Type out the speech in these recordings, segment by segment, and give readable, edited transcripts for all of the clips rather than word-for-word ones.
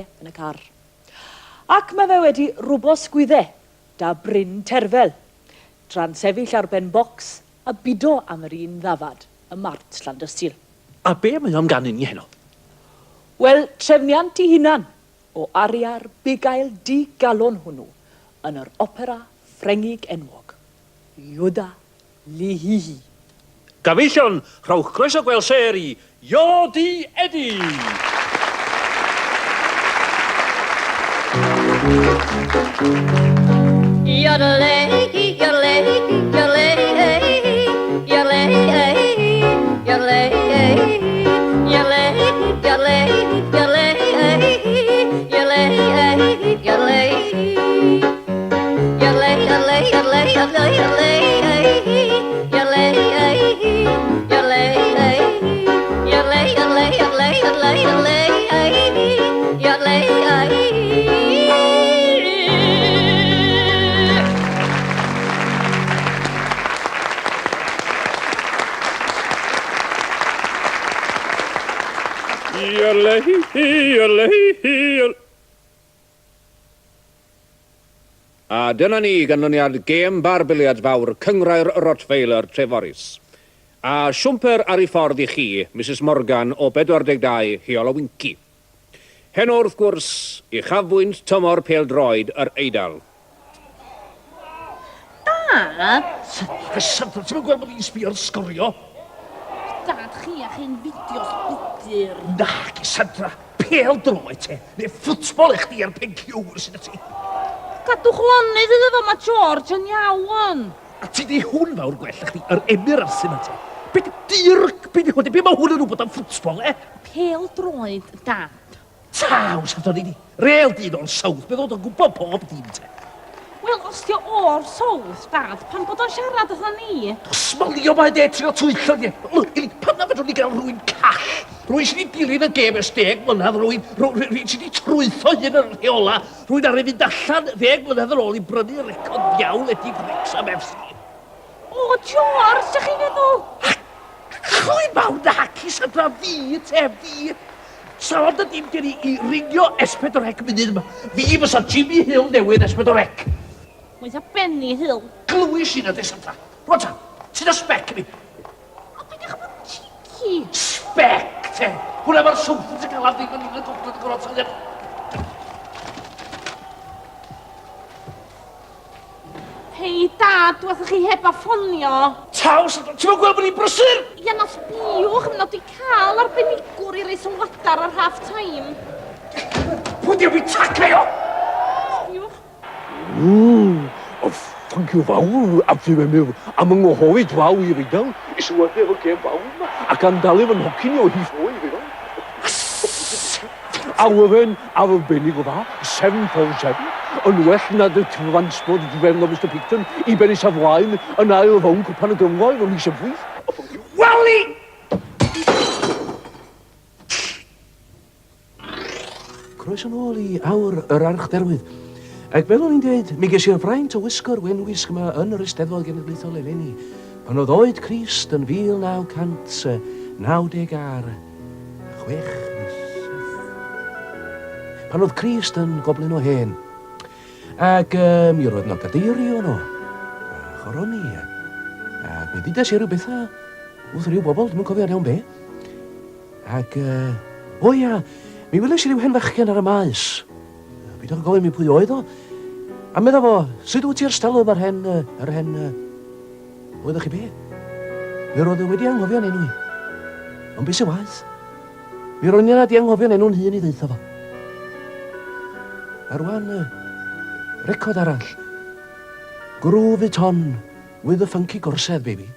yn y car. Ac mae fe wedi rwbo sgwyddau da Bryn Terfel, tra'n sefyll ar ben Bocs a bido am yr un ddafad, y Mart Llandysil. A be mae am gannu ni heno? Wel, trefniant I hunan o ariar bugail di-galon hwnnw yn yr opera Ffrengig enwog, Yoda Lihihi. Gafeillion, rhowch croeso gweld ser I Iodi Edi! Yodelay, yodelay, yodelay, yodelay, yodelay, yodelay, yodelay, yodelay, yodelay, yodelay, yodelay, A dyna ni ganlyniad gêm bar biliad fawr cyngrair Rottweiler Treforys. A siwmper ar ei ffordd I chi, Mrs Morgan o 42 Hiol o Winci. Hen wrth gwrs, I chafbwynt tymor pêl-droed yr Eidal. Dad? Sandra, ti'n gweld bod ni'n sbio'r sgorio? Dad, chi a chi'n fideos bydyr. Nac, Sandra, pêl-droed te, neu ffwtbol eich di ar penciwr sydd ti. Gadwch lonydd iddo fo, mae George yn iawn. A ti di hwn fawr gwell eich di, yr Emirates yma te. Be di hwn, be mae hwn yn rhywbeth am ffwtbol, Pêl-droed, Dad. Taw, Sandra, ni di. Rêl dyn o'r sawdd, beth oedd o'n gwybod pob dyn te. Wel, os di o'r sowth, Dad, pan bod o'n siarad ytho ni. Smalio mae de trio twyllo ni. Ili, pan na fedrwn ni gael rhywun call? Rwy'n sy'n ei dilyn y gêm ers 10 mlynedd, rwy'n sy'n ei trwytho hyn yn rheola, rwy'n ar ei fynd allan 10 mlynedd ar ôl I brynu record iawn edi Wrexham FC. O, George, ydych chi'n meddwl? Rwy'n mawn nac I Sandra fi, te fi. Sa'n dim gen I ringio S4C munud yma. Fi fysa Jimmy Hill newydd S4C. Wyth a Benny Hill. Glywys i'n ade, Sandra. Rwan ta, ti'n o spec mi? O, beth ych bod cheeky? Spec, te. Hwna mae'r swfn sy'n cael am ddigon i'n y gogledd y gorau tyliad. Hei, Dad, dwethoch chi heb a ffonio. Taw, Sandra, ti'n gweld bod ni'n brysur? Ia, na sbiwch, yn nod I cael arbenigwr I rei sylwadar ar half-time. Pwy di o fi tacleo? Sbiwch. Thank you fawr, a fi mewn mewn am yng nghohoi draw I Eidal, I sylwedu efo gêm fawr yma, ac am dalu fy nhocyn I o hif o I Eidal. A wyfen ar y benig o dda, 747, yn well nad y transport I ddifern o Mr Picton I ben I saflaen yn ail fawn cwpan y gymroedd o'n eisiau fwyth. Wali! Croes yn ôl I awr yr archderwydd. Ac fel o'n i'n dweud, mi ges i'r fraint o wisgo'r wenwisg yma yn yr Eisteddfod Genedlaethol eleni, pan oedd oed Crist yn 1990 ar 6. Pan oedd Crist yn goblin o hen. Ac mi roedd yno gadeirio no, a choroni. Ac mi ddides I rhyw bethau wrth rhyw bobl, ddim yn cofio iawn be. Ac, o ia, mi weles I rhyw hen fachgen ar y maes. Byd o'n gofyn mi pwy oedd o. A meddwl fo, sut wyt ti'r stelwm ar hen, oeddech chi be? Mi roedd wedi anghofio'n enw I. Ond beth sy'n waith? Mi roedd ni wedi anghofio'n enw'n hun I ddeitha fo. A rwan, record arall. Groove it on with the funky gorsedd, baby.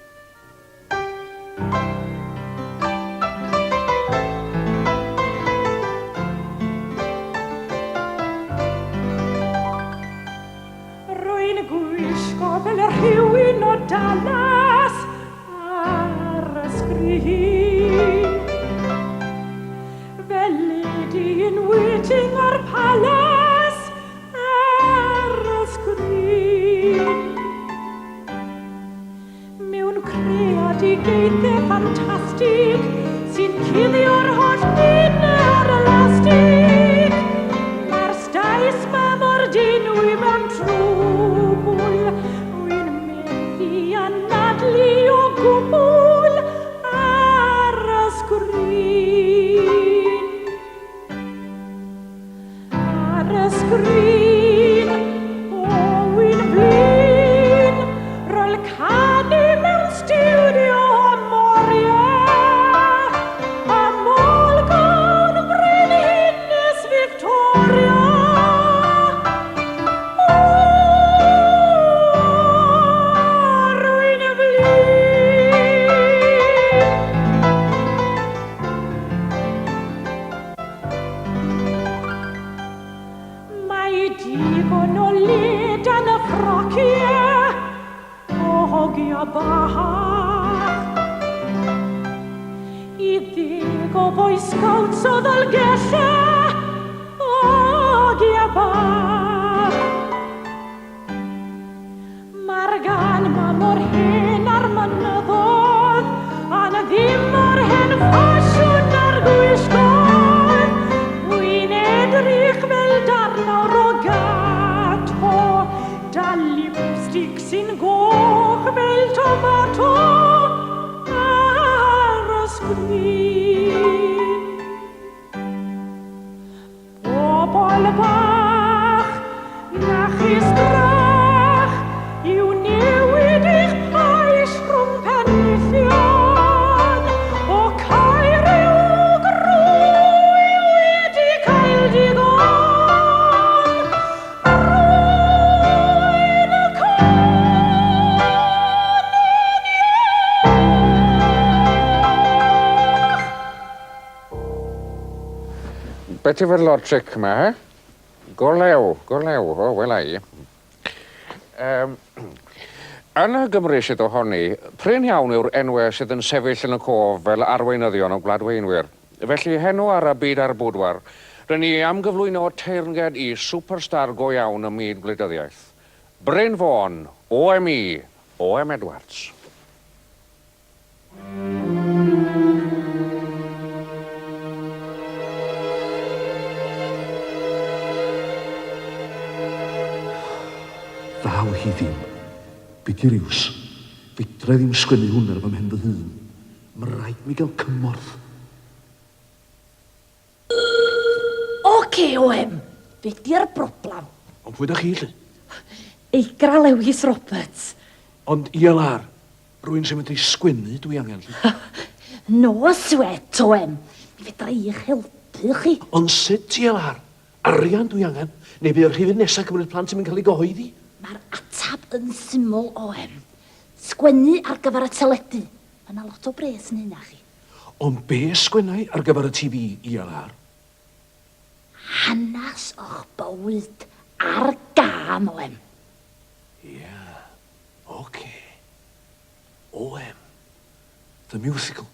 Rhywun o Dallas ar y sgrin. Fel ledyn waiting ar palas ar y sgrin. Mewn creadigaethau ffantastig sy'n cuddio'r holl dyn ar elastig. bach. I ddeg o Boy Scouts o Ddalgella og ia bach. Mae'r gan ma mor hen ar mynyddodd, a na ddim mor hen ffasiwn ar gwisgoedd. Wy'n edrych fel darnawr o gato, da lipstick sy'n goch fel tomato ar ysgrifennu. Pobl bach, na chistrach, yw newid eich pais rhwng pennillion, o cael i'w grwy wedi cael digon. Rwy'n y Beth yw y logic yma, he? Golew, o, wela i. Yn y gymryd ohoni, prin iawn yw'r enwau sydd yn sefyll yn y cof fel arweinyddion o gladweinwyr. Felly henw ar y byd a'r bwdwar, rydyn ni am gyflwyno teyrnged i superstar go iawn y myd gwleidyddiaeth. Bryn Fawn, OME, O.M. Edwards. Ddaw hi ddim. Byd i'r iws. Fydra ddim sgwennu hwn ar fy mhen fy hun. Mae rhaid mi gael cymorth. Oce, OM. Be di'r broblam? Ond pwy da chi, lle? Eigra Lewis Roberts. Ond ILR, rwy'n sy'n medru sgwennu dwi angen, lle. No sweat, OM. Mi fedra i'ch helpu chi. Ond sut ILR? Arian dwi angen? Neu bydd yr rhifyn nesaf cymryd plant sy'n mynd cael ei gyhoeddi? Mae'r atab yn syml, OM. Sgwennu ar gyfer y teledu. Yna lot o bres yn hynna chi. Ond be sgwennau ar gyfer y TV ILR? Hanas o'ch bywyd ar gam, OM. Okay. OM. The musical.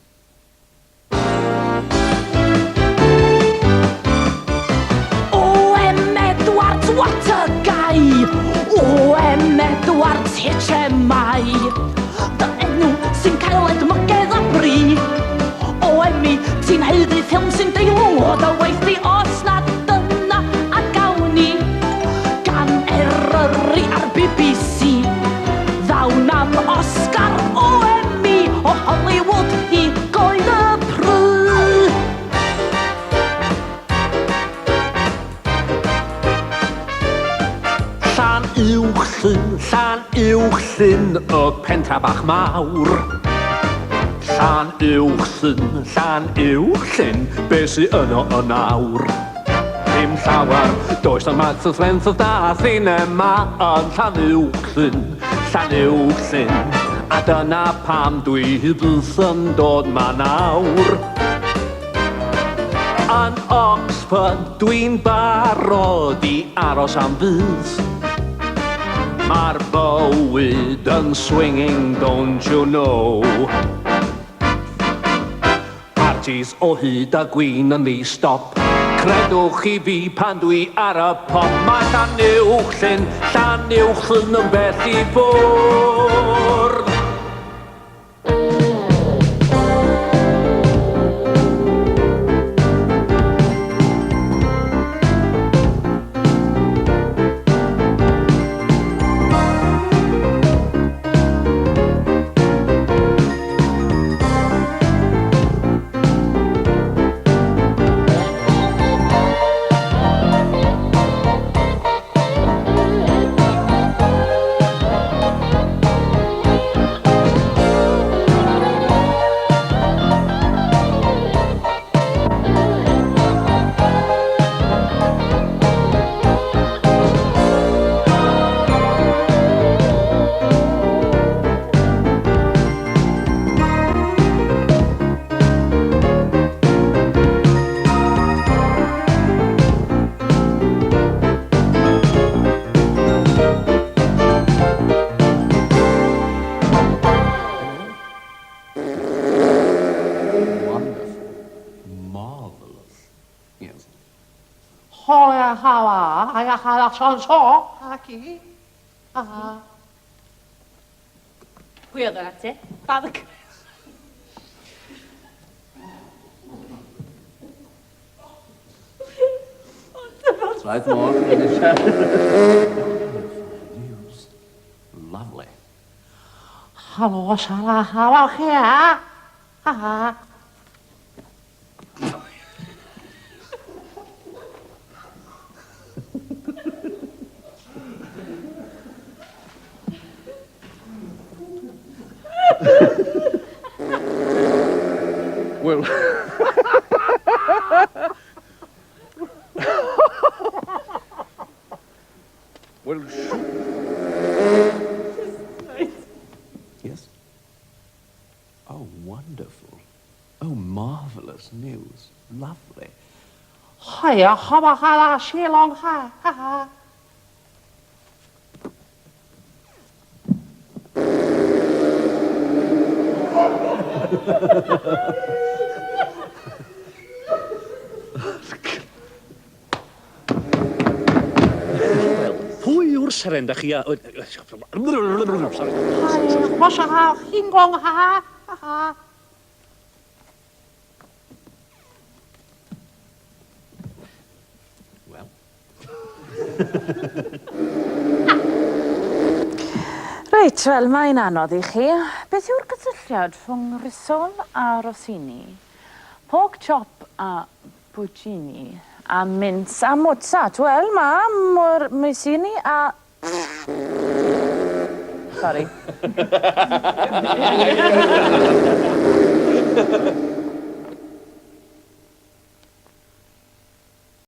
OM Edwards, what a guy! OM Edwards, HMI. Dy enw sy'n cael edmygedd a bri. OMI, ti'n heiddi ffilm sy'n deilwng o dy waith di os na dyna a gawn ni. Gan Eryri ar BBC. Ddawn am Oscar OME o Hollywood i goed y pry. Llan uwchllyn y pentra bach mawr. Llan uwchllyn, be sy yno y nawr. Dim llawer, does na Max's Length of da cinema yn Llan uwchllyn, a dyna pam dwi byth yn dod ma nawr. Yn Oxford dwi'n barod i aros am fydd. Mae'r bywyd yn swinging, don't you know? Parties o hyd a gwyn yn ddi-stop. Credwch i fi pan dwi ar y pop. Mae Llan uwchllyn yn bell i bwrdd. Hola, hawa, aya hala chanson, aki. Pwy oedd yna ti? Father Caryl. Right more. News. Lovely. Halo, salah, hawa, here. Ha. Wel... Wel, Yes? Oh, wonderful. Oh, marvellous news. Lovely. Hiya, hawa, hala, shilong, ha. Pwy yw'r seren da chi a... Sorry. Hiya, washa, ha, hingong, ha. Well. Reit, wel, mae'n anodd i chi. Beth yw'r gysylltiad rhwng risol a rossini, pork chop a puccini, a mince a mozart? Wel, mae mozzini a... Sorry.